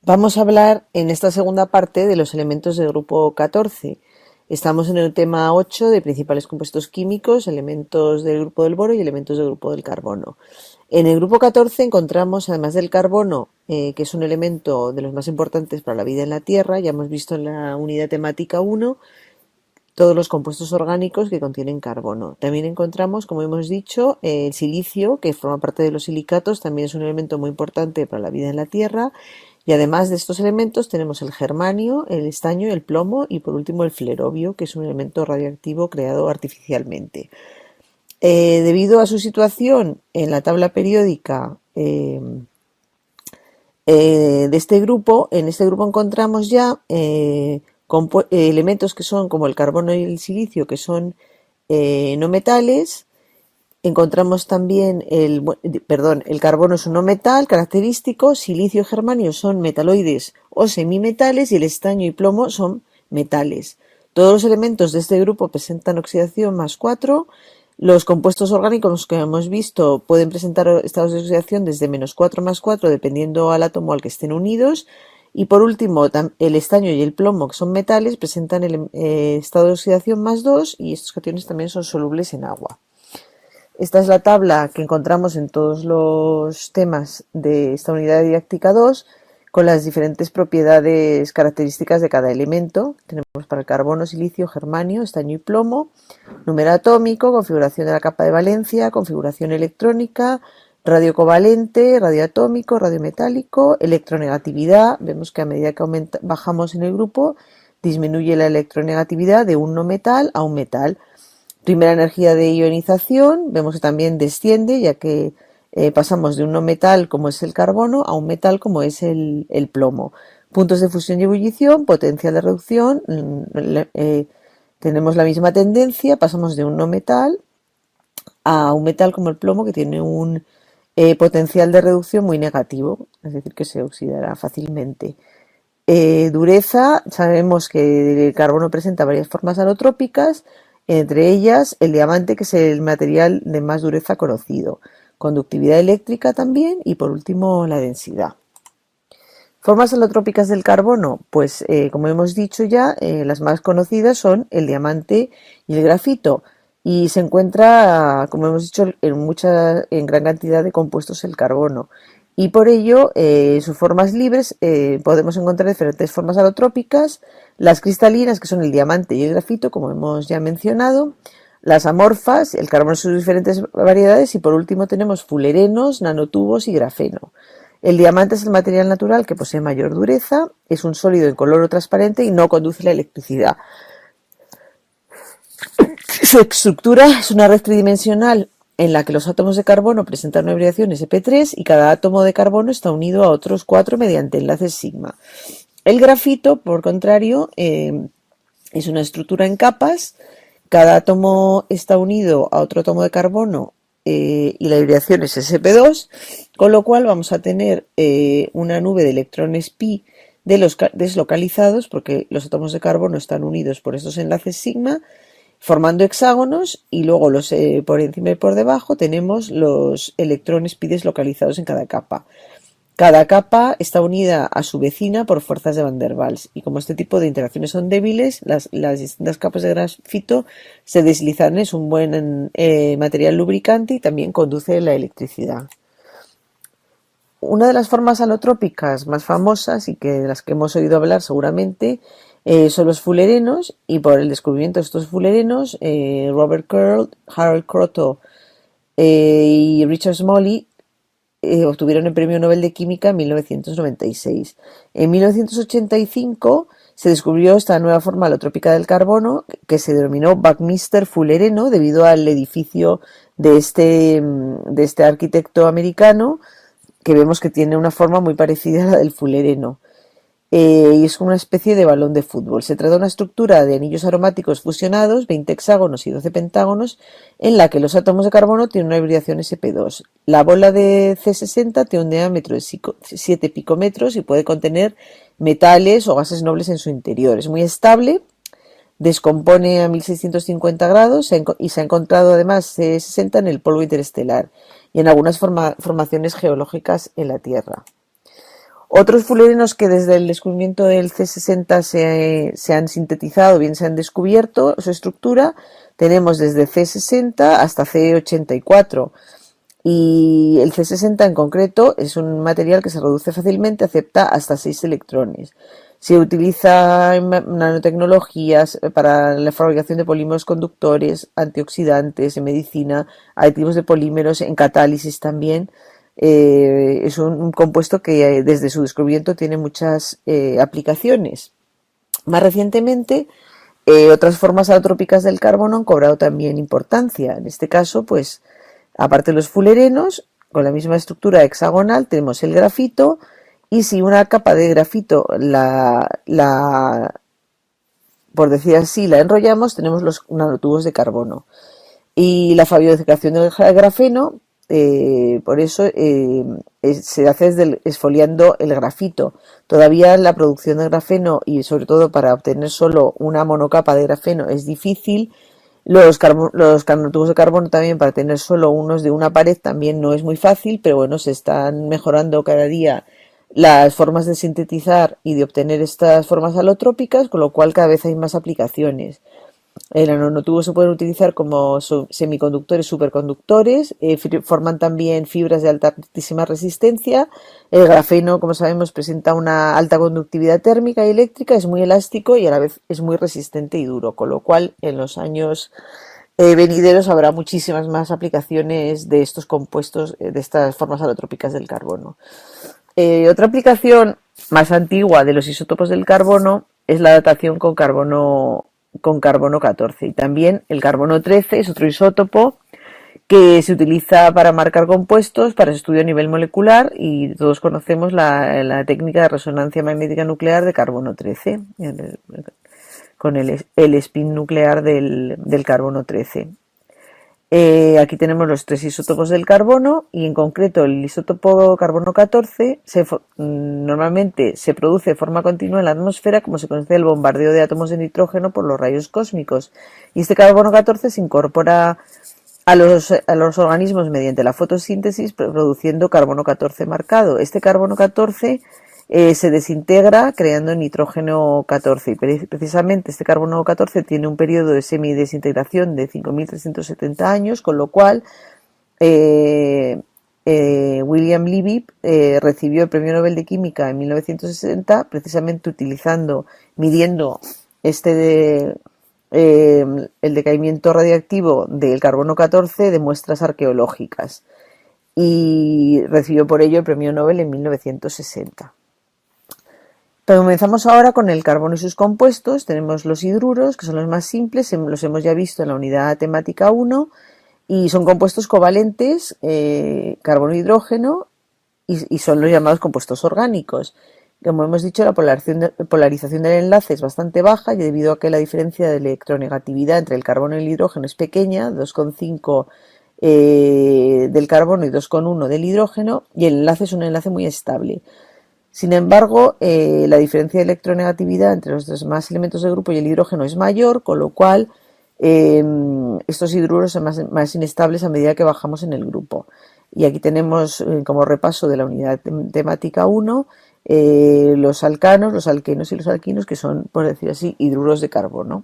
Vamos a hablar en esta segunda parte de los elementos del grupo 14. Estamos en el tema 8 de principales compuestos químicos, elementos del grupo del boro y elementos del grupo del carbono. En el grupo 14 encontramos, además del carbono, que es un elemento de los más importantes para la vida en la Tierra, ya hemos visto en la unidad temática 1, todos los compuestos orgánicos que contienen carbono. También encontramos, como hemos dicho, el silicio, que forma parte de los silicatos, también es un elemento muy importante para la vida en la Tierra. Y además de estos elementos tenemos el germanio, el estaño, el plomo y por último el flerobio, que es un elemento radioactivo creado artificialmente. Debido a su situación en la tabla periódica de este grupo, en este grupo encontramos ya elementos que son como el carbono y el silicio, que son no metales. Encontramos también el carbono es un no metal característico, silicio y germanio son metaloides o semimetales y el estaño y plomo son metales. Todos los elementos de este grupo presentan oxidación +4. Los compuestos orgánicos que hemos visto pueden presentar estados de oxidación desde -4 +4 dependiendo al átomo al que estén unidos. Y por último, el estaño y el plomo, que son metales, presentan el estado de oxidación +2 y estos cationes también son solubles en agua. Esta es la tabla que encontramos en todos los temas de esta unidad didáctica 2 con las diferentes propiedades características de cada elemento. Tenemos para el carbono, silicio, germanio, estaño y plomo, número atómico, configuración de la capa de valencia, configuración electrónica, radio covalente, radioatómico, radiometálico, electronegatividad. Vemos que a medida que bajamos en el grupo disminuye la electronegatividad de un no metal a un metal. Primera energía de ionización, vemos que también desciende, ya que pasamos de un no metal como es el carbono a un metal como es el plomo. Puntos de fusión y ebullición, potencial de reducción, tenemos la misma tendencia, pasamos de un no metal a un metal como el plomo que tiene un potencial de reducción muy negativo, es decir, que se oxidará fácilmente. Dureza, sabemos que el carbono presenta varias formas alotrópicas, entre ellas el diamante, que es el material de más dureza conocido, conductividad eléctrica también y por último la densidad. Formas alotrópicas del carbono, pues como hemos dicho ya, las más conocidas son el diamante y el grafito y se encuentra, como hemos dicho, en gran cantidad de compuestos el carbono. Y por ello, sus formas libres, podemos encontrar diferentes formas alotrópicas, las cristalinas, que son el diamante y el grafito, como hemos ya mencionado, las amorfas, el carbono en sus diferentes variedades, y por último tenemos fulerenos, nanotubos y grafeno. El diamante es el material natural que posee mayor dureza, es un sólido incoloro transparente y no conduce la electricidad. Su estructura es una red tridimensional en la que los átomos de carbono presentan una hibridación sp3 y cada átomo de carbono está unido a otros 4 mediante enlaces sigma. El grafito, por contrario, es una estructura en capas. Cada átomo está unido a otro átomo de carbono y la hibridación es sp2, con lo cual vamos a tener una nube de electrones pi deslocalizados, porque los átomos de carbono están unidos por estos enlaces sigma, formando hexágonos, y luego por encima y por debajo tenemos los electrones pi deslocalizados en cada capa. Cada capa está unida a su vecina por fuerzas de Van der Waals, y como este tipo de interacciones son débiles, las distintas capas de grafito se deslizan, es un buen material lubricante y también conduce la electricidad. Una de las formas alotrópicas más famosas y de las que hemos oído hablar seguramente son los fulerenos, y por el descubrimiento de estos fulerenos, Robert Curl, Harold Kroto y Richard Smalley obtuvieron el Premio Nobel de Química en 1996. En 1985 se descubrió esta nueva forma alotrópica del carbono, que se denominó Buckminster Fullereno, debido al edificio de este arquitecto americano, que vemos que tiene una forma muy parecida a la del fulereno. Y es como una especie de balón de fútbol. Se trata de una estructura de anillos aromáticos fusionados, 20 hexágonos y 12 pentágonos, en la que los átomos de carbono tienen una hibridación sp2. La bola de C60 tiene un diámetro de 7 picómetros y puede contener metales o gases nobles en su interior. Es muy estable, descompone a 1650 grados y se ha encontrado además C60 en el polvo interestelar y en algunas formaciones geológicas en la Tierra. Otros fullerenos que desde el descubrimiento del C60 se han sintetizado, bien se han descubierto su estructura, tenemos desde C60 hasta C84. Y el C60 en concreto es un material que se reduce fácilmente, acepta hasta 6 electrones. Se utiliza en nanotecnologías para la fabricación de polímeros conductores, antioxidantes, en medicina, aditivos de polímeros, en catálisis también. Es un compuesto que desde su descubrimiento tiene muchas aplicaciones. Más recientemente, otras formas alotrópicas del carbono han cobrado también importancia. En este caso, pues, aparte de los fullerenos, con la misma estructura hexagonal, tenemos el grafito, y si una capa de grafito por decir así, la enrollamos, tenemos los nanotubos de carbono. Y la fabricación del grafeno, por eso se hace esfoliando el grafito. Todavía la producción de grafeno, y sobre todo para obtener solo una monocapa de grafeno, es difícil. Los nanotubos de carbono también, para tener solo unos de una pared, también no es muy fácil, pero bueno, se están mejorando cada día las formas de sintetizar y de obtener estas formas alotrópicas, con lo cual cada vez hay más aplicaciones. Los nanotubos se pueden utilizar como semiconductores, superconductores, forman también fibras de altísima resistencia. El grafeno, como sabemos, presenta una alta conductividad térmica y eléctrica, es muy elástico y a la vez es muy resistente y duro, con lo cual en los años venideros habrá muchísimas más aplicaciones de estos compuestos, de estas formas alotrópicas del carbono. Otra aplicación más antigua de los isótopos del carbono es la datación con carbono 14, y también el carbono 13 es otro isótopo que se utiliza para marcar compuestos para su estudio a nivel molecular, y todos conocemos la técnica de resonancia magnética nuclear de carbono 13 con el spin nuclear del carbono 13. Aquí tenemos los 3 isótopos del carbono, y en concreto el isótopo carbono 14 normalmente se produce de forma continua en la atmósfera como se conoce el bombardeo de átomos de nitrógeno por los rayos cósmicos, y este carbono 14 se incorpora a los organismos mediante la fotosíntesis, produciendo carbono 14 marcado. Este carbono 14 se desintegra creando nitrógeno 14, y precisamente este carbono 14 tiene un periodo de semidesintegración de 5.370 años, con lo cual William Libby recibió el Premio Nobel de Química en 1960 precisamente midiendo el decaimiento radiactivo del carbono 14 de muestras arqueológicas, y recibió por ello el Premio Nobel en 1960. Comenzamos ahora con el carbono y sus compuestos. Tenemos los hidruros, que son los más simples, los hemos ya visto en la unidad temática 1, y son compuestos covalentes, carbono e hidrógeno, y son los llamados compuestos orgánicos. Como hemos dicho, la polarización del enlace es bastante baja, y debido a que la diferencia de electronegatividad entre el carbono y el hidrógeno es pequeña, 2,5 del carbono y 2,1 del hidrógeno, y el enlace es un enlace muy estable. Sin embargo, la diferencia de electronegatividad entre los demás elementos del grupo y el hidrógeno es mayor, con lo cual estos hidruros son más inestables a medida que bajamos en el grupo. Y aquí tenemos como repaso de la unidad temática 1 los alcanos, los alquenos y los alquinos, que son, por decir así, hidruros de carbono.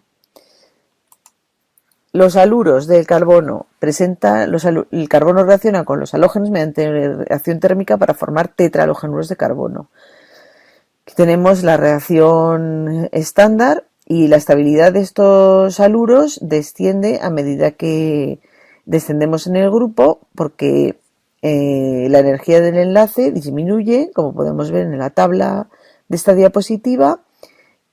Los haluros del carbono el carbono reacciona con los halógenos mediante reacción térmica para formar tetrahalogenuros de carbono. Aquí tenemos la reacción estándar, y la estabilidad de estos haluros desciende a medida que descendemos en el grupo, porque la energía del enlace disminuye, como podemos ver en la tabla de esta diapositiva,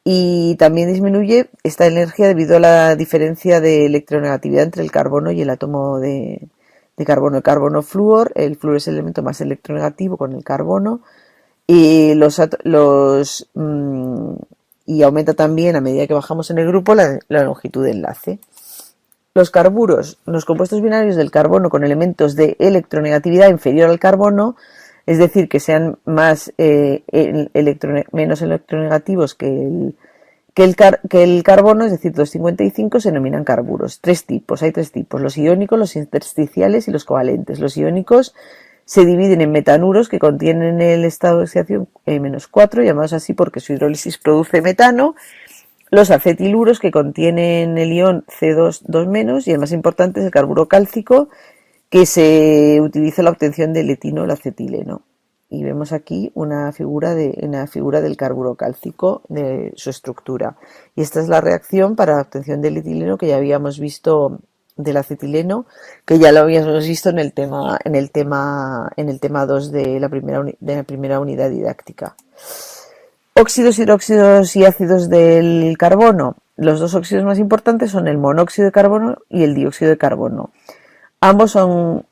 y también disminuye esta energía debido a la diferencia de electronegatividad entre el carbono y el átomo de carbono. El carbono flúor, el flúor es el elemento más electronegativo con el carbono, y y aumenta también a medida que bajamos en el grupo la longitud de enlace. Los carburos, los compuestos binarios del carbono con elementos de electronegatividad inferior al carbono, es decir, que sean menos electronegativos que el carbono, es decir, 255, se denominan carburos. Hay tres tipos, los iónicos, los intersticiales y los covalentes. Los iónicos se dividen en metanuros que contienen el estado de oxidación -4, llamados así porque su hidrólisis produce metano, los acetiluros que contienen el ion C2,2-, y el más importante es el carburo cálcico, que se utiliza en la obtención del etino, el acetileno. Y vemos aquí una figura del carburo cálcico, de su estructura. Y esta es la reacción para la obtención del etileno que ya habíamos visto, del acetileno, que ya lo habíamos visto en el tema 2 de la primera unidad didáctica. Óxidos, hidróxidos y ácidos del carbono. Los dos óxidos más importantes son el monóxido de carbono y el dióxido de carbono. Ambos son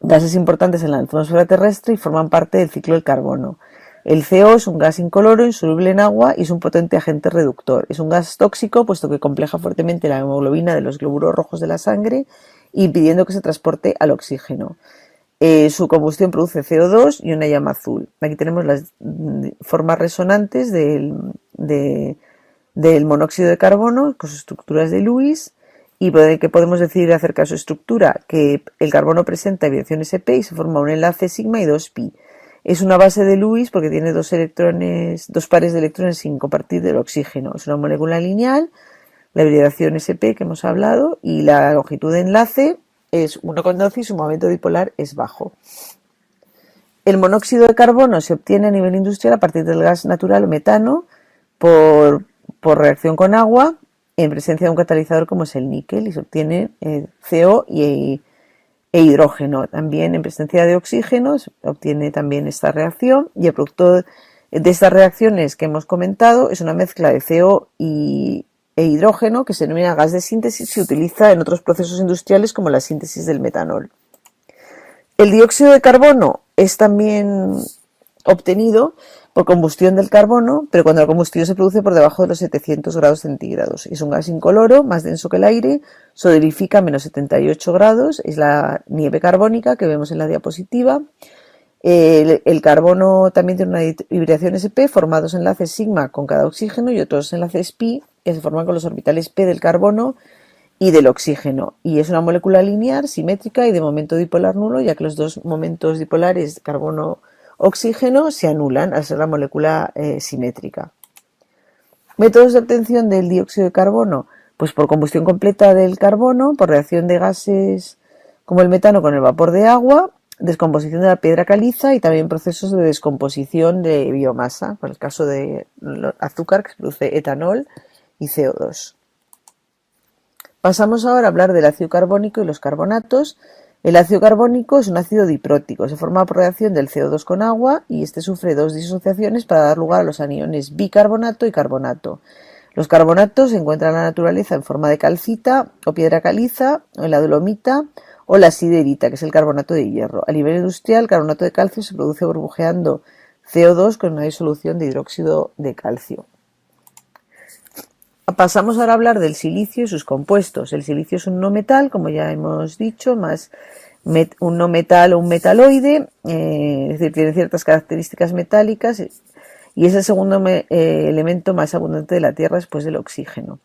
gases importantes en la atmósfera terrestre y forman parte del ciclo del carbono. El CO es un gas incoloro, insoluble en agua y es un potente agente reductor. Es un gas tóxico puesto que compleja fuertemente la hemoglobina de los glóbulos rojos de la sangre, impidiendo que se transporte al oxígeno. Su combustión produce CO2 y una llama azul. Aquí tenemos las formas resonantes del monóxido de carbono con sus estructuras de Lewis. ¿Y qué podemos decir acerca de su estructura? Que el carbono presenta vibración sp y se forma un enlace sigma y 2pi. Es una base de Lewis porque tiene dos pares de electrones sin compartir del oxígeno. Es una molécula lineal, la hibridación sp que hemos hablado, y la longitud de enlace es 1,12 y su momento dipolar es bajo. El monóxido de carbono se obtiene a nivel industrial a partir del gas natural o metano por reacción con agua en presencia de un catalizador como es el níquel, y se obtiene CO e hidrógeno. También en presencia de oxígeno se obtiene también esta reacción, y el producto de estas reacciones que hemos comentado es una mezcla de CO e hidrógeno que se denomina gas de síntesis y se utiliza en otros procesos industriales como la síntesis del metanol. El dióxido de carbono es también obtenido por combustión del carbono, pero cuando la combustión se produce por debajo de los 700 grados centígrados. Es un gas incoloro, más denso que el aire, solidifica a -78 grados, es la nieve carbónica que vemos en la diapositiva. El carbono también tiene una hibridación sp, formados enlaces sigma con cada oxígeno y otros enlaces pi que se forman con los orbitales p del carbono y del oxígeno. Y es una molécula lineal, simétrica y de momento dipolar nulo, ya que los dos momentos dipolares carbono-oxígeno se anulan al ser la molécula simétrica. Métodos de obtención del dióxido de carbono, pues por combustión completa del carbono, por reacción de gases como el metano con el vapor de agua, descomposición de la piedra caliza y también procesos de descomposición de biomasa, por el caso de azúcar que se produce etanol y CO2. Pasamos ahora a hablar del ácido carbónico y los carbonatos. El ácido carbónico es un ácido diprótico, se forma por reacción del CO2 con agua y este sufre dos disociaciones para dar lugar a los aniones bicarbonato y carbonato. Los carbonatos se encuentran en la naturaleza en forma de calcita o piedra caliza, o en la dolomita o la siderita, que es el carbonato de hierro. A nivel industrial, el carbonato de calcio se produce burbujeando CO2 con una disolución de hidróxido de calcio. Pasamos ahora a hablar del silicio y sus compuestos. El silicio es un no metal, como ya hemos dicho, más un no metal o un metaloide, es decir, tiene ciertas características metálicas y es el segundo elemento más abundante de la Tierra después del oxígeno.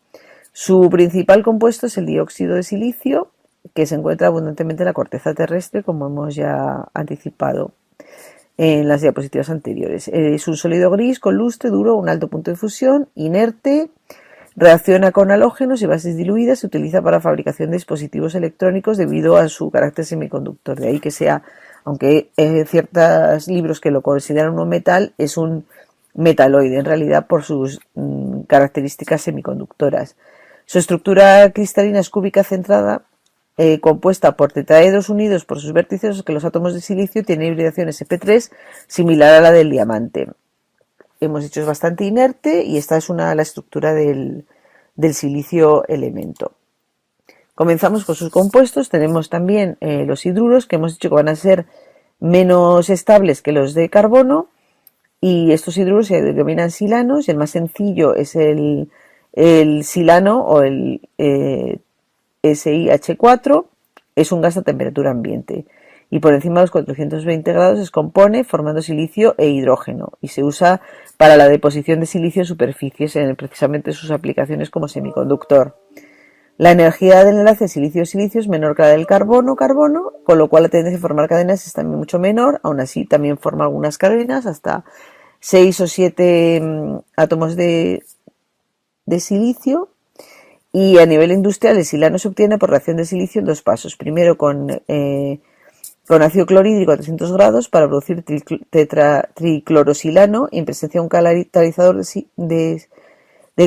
Su principal compuesto es el dióxido de silicio, que se encuentra abundantemente en la corteza terrestre, como hemos ya anticipado en las diapositivas anteriores. Es un sólido gris con lustre, duro, un alto punto de fusión, inerte. Reacciona con halógenos y bases diluidas, se utiliza para fabricación de dispositivos electrónicos debido a su carácter semiconductor. De ahí que sea, aunque ciertos libros que lo consideran un metal, es un metaloide en realidad por sus características semiconductoras. Su estructura cristalina es cúbica centrada, compuesta por tetraedros unidos por sus vértices, que los átomos de silicio tienen hibridación sp3 similar a la del diamante. Hemos dicho es bastante inerte y esta es la estructura del silicio elemento. Comenzamos con sus compuestos. Tenemos también los hidruros, que hemos dicho que van a ser menos estables que los de carbono, y estos hidruros se denominan silanos, y el más sencillo es el silano o el SiH4, es un gas a temperatura ambiente. Y por encima de los 420 grados se descompone formando silicio e hidrógeno y se usa para la deposición de silicio en superficies, en precisamente sus aplicaciones como semiconductor. La energía del enlace silicio-silicio es menor que la del carbono-carbono, con lo cual la tendencia a formar cadenas es también mucho menor. Aún así, también forma algunas cadenas, hasta 6 o 7 átomos de silicio. Y a nivel industrial, el silano se obtiene por reacción de silicio en 2 pasos. Primero con ácido clorhídrico a 300 grados para producir triclorosilano y en presencia de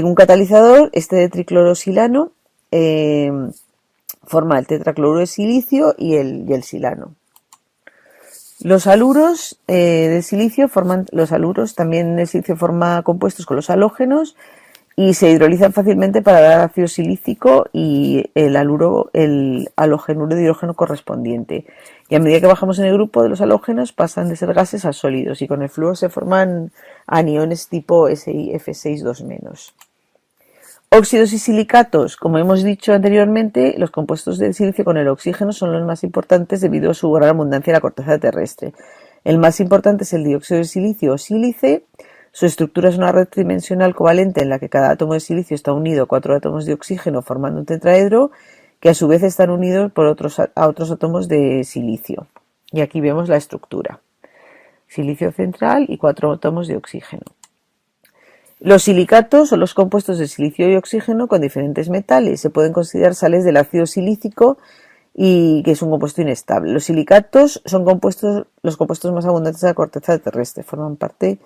un catalizador este de triclorosilano forma el tetracloruro de silicio y el silano. Los haluros del silicio forman, los haluros también el silicio forma compuestos con los halógenos y se hidrolizan fácilmente para dar ácido silícico y el halogenuro de hidrógeno correspondiente. Y a medida que bajamos en el grupo de los halógenos pasan de ser gases a sólidos y con el flúor se forman aniones tipo SiF6-2-. Óxidos y silicatos. Como hemos dicho anteriormente, los compuestos de silicio con el oxígeno son los más importantes debido a su gran abundancia en la corteza terrestre. El más importante es el dióxido de silicio o sílice. Su estructura es una red tridimensional covalente en la que cada átomo de silicio está unido a 4 átomos de oxígeno formando un tetraedro que a su vez están unidos por otros átomos de silicio. Y aquí vemos la estructura. Silicio central y 4 átomos de oxígeno. Los silicatos son los compuestos de silicio y oxígeno con diferentes metales. Se pueden considerar sales del ácido silícico y que es un compuesto inestable. Los silicatos son los compuestos más abundantes de la corteza terrestre. Forman parte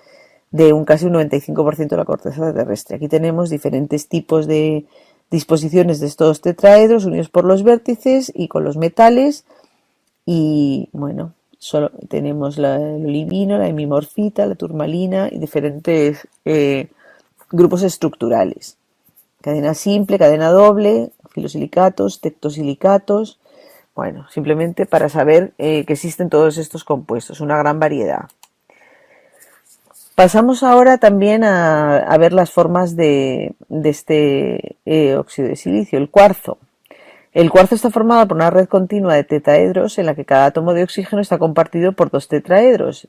de casi un 95% de la corteza terrestre. Aquí tenemos diferentes tipos de disposiciones de estos tetraedros unidos por los vértices y con los metales. Y bueno, solo tenemos el olivino, la hemimorfita, la turmalina y diferentes grupos estructurales. Cadena simple, cadena doble, filosilicatos, tectosilicatos. Bueno, simplemente para saber que existen todos estos compuestos, una gran variedad. Pasamos ahora también a ver las formas de este óxido de silicio, el cuarzo. El cuarzo está formado por una red continua de tetraedros en la que cada átomo de oxígeno está compartido por 2 tetraedros.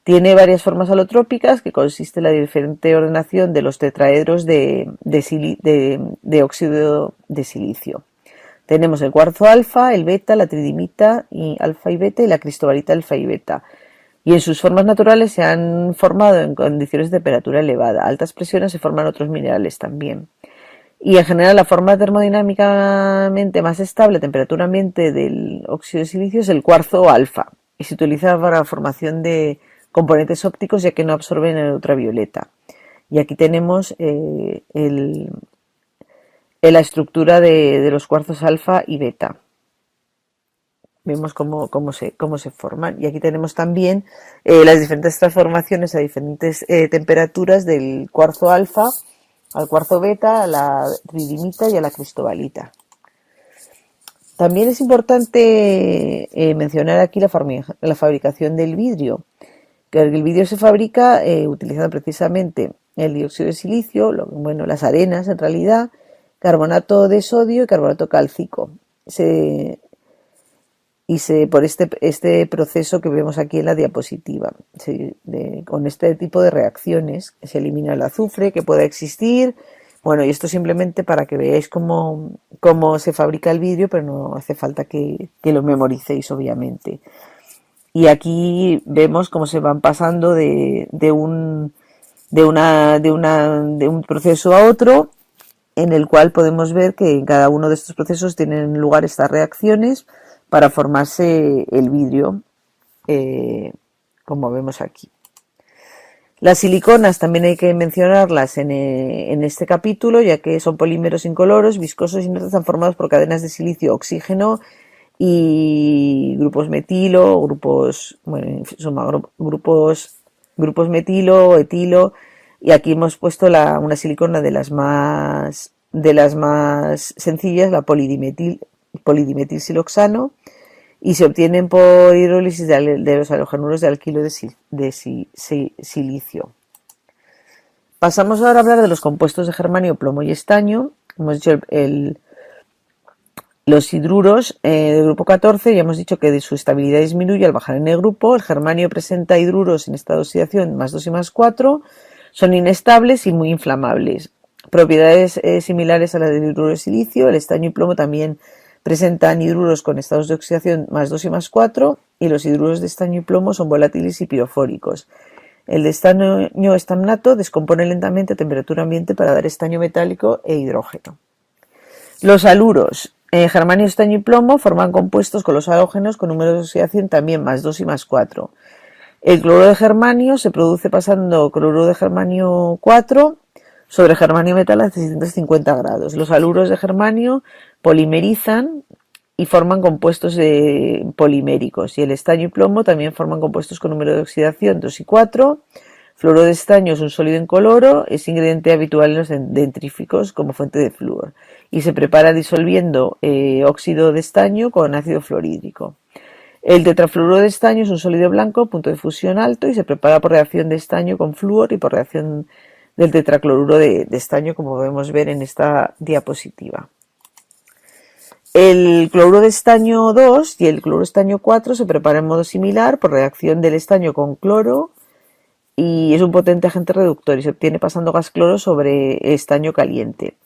Tiene varias formas alotrópicas que consiste en la diferente ordenación de los tetraedros de óxido de silicio. Tenemos el cuarzo alfa, el beta, la tridimita y alfa y beta y la cristobalita alfa y beta. Y en sus formas naturales se han formado en condiciones de temperatura elevada. A altas presiones se forman otros minerales también. Y en general la forma termodinámicamente más estable a temperatura ambiente del óxido de silicio es el cuarzo alfa y se utiliza para la formación de componentes ópticos ya que no absorben el ultravioleta. Y aquí tenemos la estructura de los cuarzos alfa y beta. Vemos cómo se forman. Y aquí tenemos también las diferentes transformaciones a diferentes temperaturas del cuarzo alfa al cuarzo beta, a la tridimita y a la cristobalita. También es importante mencionar aquí la fabricación del vidrio. Que el vidrio se fabrica utilizando precisamente el dióxido de silicio, las arenas en realidad, carbonato de sodio y carbonato cálcico. Por este proceso que vemos aquí en la diapositiva, con este tipo de reacciones se elimina el azufre que pueda existir. Bueno, y esto simplemente para que veáis cómo se fabrica el vidrio, pero no hace falta que lo memoricéis, obviamente. Y aquí vemos cómo se van pasando de un proceso a otro, en el cual podemos ver que en cada uno de estos procesos tienen lugar estas reacciones para formarse el vidrio, como vemos aquí. Las siliconas también hay que mencionarlas en este capítulo, ya que son polímeros incoloros, viscosos y no están formados por cadenas de silicio, oxígeno y grupos metilo, grupos metilo, etilo, y aquí hemos puesto una silicona de las más sencillas, la polidimetilsiloxano, y se obtienen por hidrólisis de los halogenuros de alquilo de silicio. Pasamos ahora a hablar de los compuestos de germanio, plomo y estaño. Hemos dicho los hidruros del grupo 14, ya hemos dicho que su estabilidad disminuye al bajar en el grupo. El germanio presenta hidruros en estado de oxidación más 2 y más 4, son inestables y muy inflamables. propiedades similares a las del hidruro de silicio. El estaño y plomo también presentan hidruros con estados de oxidación +2 y +4, y los hidruros de estaño y plomo son volátiles y pirofóricos. El de estaño estamnato descompone lentamente a temperatura ambiente para dar estaño metálico e hidrógeno. Los haluros, germanio, estaño y plomo, forman compuestos con los halógenos con números de oxidación también +2 y +4. El cloruro de germanio se produce pasando cloruro de germanio 4 sobre germanio metal a 650 grados. Los haluros de germanio polimerizan y forman compuestos poliméricos, y el estaño y plomo también forman compuestos con número de oxidación 2 y 4. Fluoro de estaño es un sólido incoloro, es ingrediente habitual en los dentríficos como fuente de flúor, y se prepara disolviendo óxido de estaño con ácido fluorhídrico. El tetrafluoruro de estaño es un sólido blanco, punto de fusión alto, y se prepara por reacción de estaño con flúor y por reacción del tetracloruro de estaño, como podemos ver en esta diapositiva. El cloruro de estaño 2 y el cloruro de estaño 4 se preparan en modo similar por reacción del estaño con cloro, y es un potente agente reductor y se obtiene pasando gas cloro sobre estaño caliente.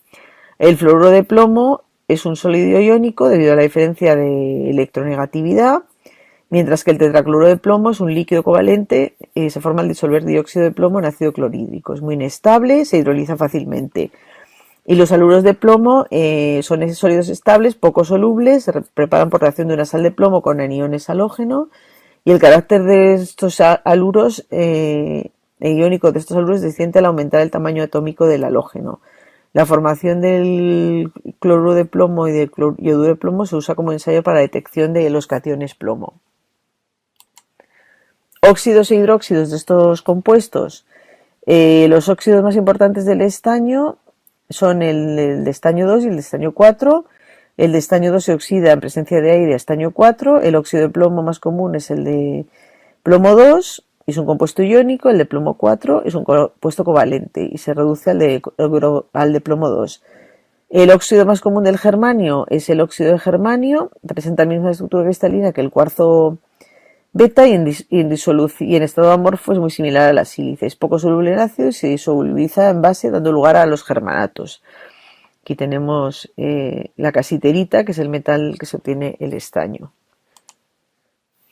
El fluoruro de plomo es un sólido iónico debido a la diferencia de electronegatividad, mientras que el tetracloruro de plomo es un líquido covalente, se forma al disolver dióxido de plomo en ácido clorhídrico. Es muy inestable, se hidroliza fácilmente. Y los haluros de plomo son sólidos estables, poco solubles, se preparan por reacción de una sal de plomo con aniones halógeno, y el carácter de estos haluros iónico de estos haluros desciende al aumentar el tamaño atómico del halógeno. La formación del cloruro de plomo y del yoduro de plomo se usa como ensayo para la detección de los cationes plomo. Óxidos e hidróxidos de estos compuestos. Los óxidos más importantes del estaño son el de estaño 2 y el de estaño 4. El de estaño 2 se oxida en presencia de aire a estaño 4. El óxido de plomo más común es el de plomo 2, es un compuesto iónico. El de plomo 4 es un compuesto covalente y se reduce al de plomo 2. El óxido más común del germanio es el óxido de germanio, presenta la misma estructura cristalina que el cuarzo beta, y en estado amorfo es muy similar a la sílice. Es poco soluble en ácido y se disolubiliza en base, dando lugar a los germanatos. Aquí tenemos la casiterita, que es el metal que se obtiene el estaño.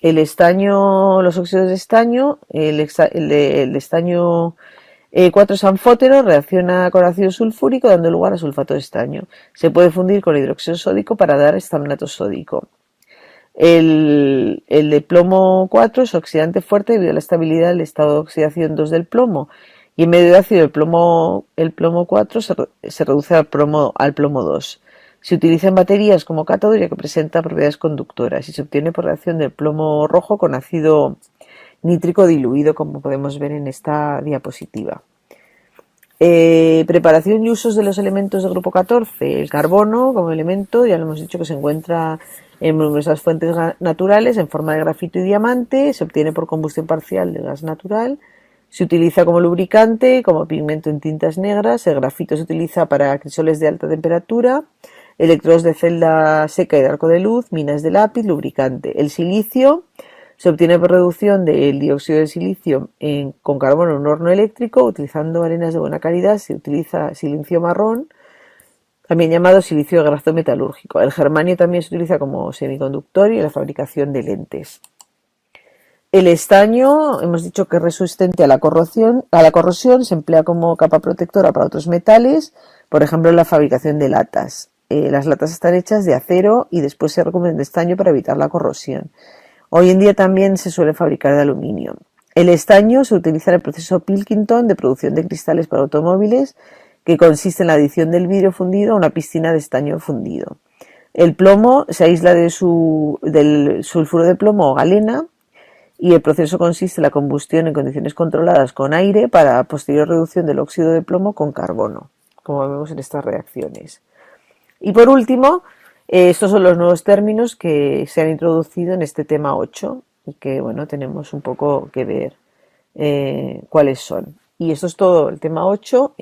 El estaño, los óxidos de estaño, el de estaño 4 sanfótero reacciona con ácido sulfúrico dando lugar a sulfato de estaño. Se puede fundir con hidróxido sódico para dar estamnato sódico. El de plomo 4 es oxidante fuerte debido a la estabilidad del estado de oxidación 2 del plomo, y en medio de ácido el plomo 4 se reduce al plomo 2. Se utiliza en baterías como cátodo ya que presenta propiedades conductoras, y se obtiene por reacción del plomo rojo con ácido nítrico diluido, como podemos ver en esta diapositiva. Preparación y usos de los elementos del grupo 14. El carbono como elemento, ya lo hemos dicho, que se encuentra en numerosas fuentes naturales en forma de grafito y diamante. Se obtiene por combustión parcial de gas natural. Se utiliza como lubricante, como pigmento en tintas negras. El grafito se utiliza para crisoles de alta temperatura, electrodos de celda seca y de arco de luz, minas de lápiz, lubricante. El silicio se obtiene por reducción del dióxido de silicio con carbono en un horno eléctrico. Utilizando arenas de buena calidad se utiliza silicio marrón, también llamado silicio de grafito metalúrgico. El germanio también se utiliza como semiconductor y en la fabricación de lentes. El estaño, hemos dicho que es resistente a la corrosión, se emplea como capa protectora para otros metales, por ejemplo en la fabricación de latas. Las latas están hechas de acero y después se recubren de estaño para evitar la corrosión. Hoy en día también se suele fabricar de aluminio. El estaño se utiliza en el proceso Pilkington de producción de cristales para automóviles, que consiste en la adición del vidrio fundido a una piscina de estaño fundido. El plomo se aísla del sulfuro de plomo o galena, y el proceso consiste en la combustión en condiciones controladas con aire para posterior reducción del óxido de plomo con carbono, como vemos en estas reacciones. Y por último, estos son los nuevos términos que se han introducido en este tema 8 y que, bueno, tenemos un poco que ver cuáles son. Y esto es todo el tema 8.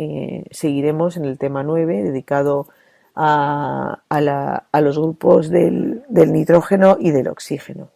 Seguiremos en el tema 9, dedicado a los grupos del nitrógeno y del oxígeno.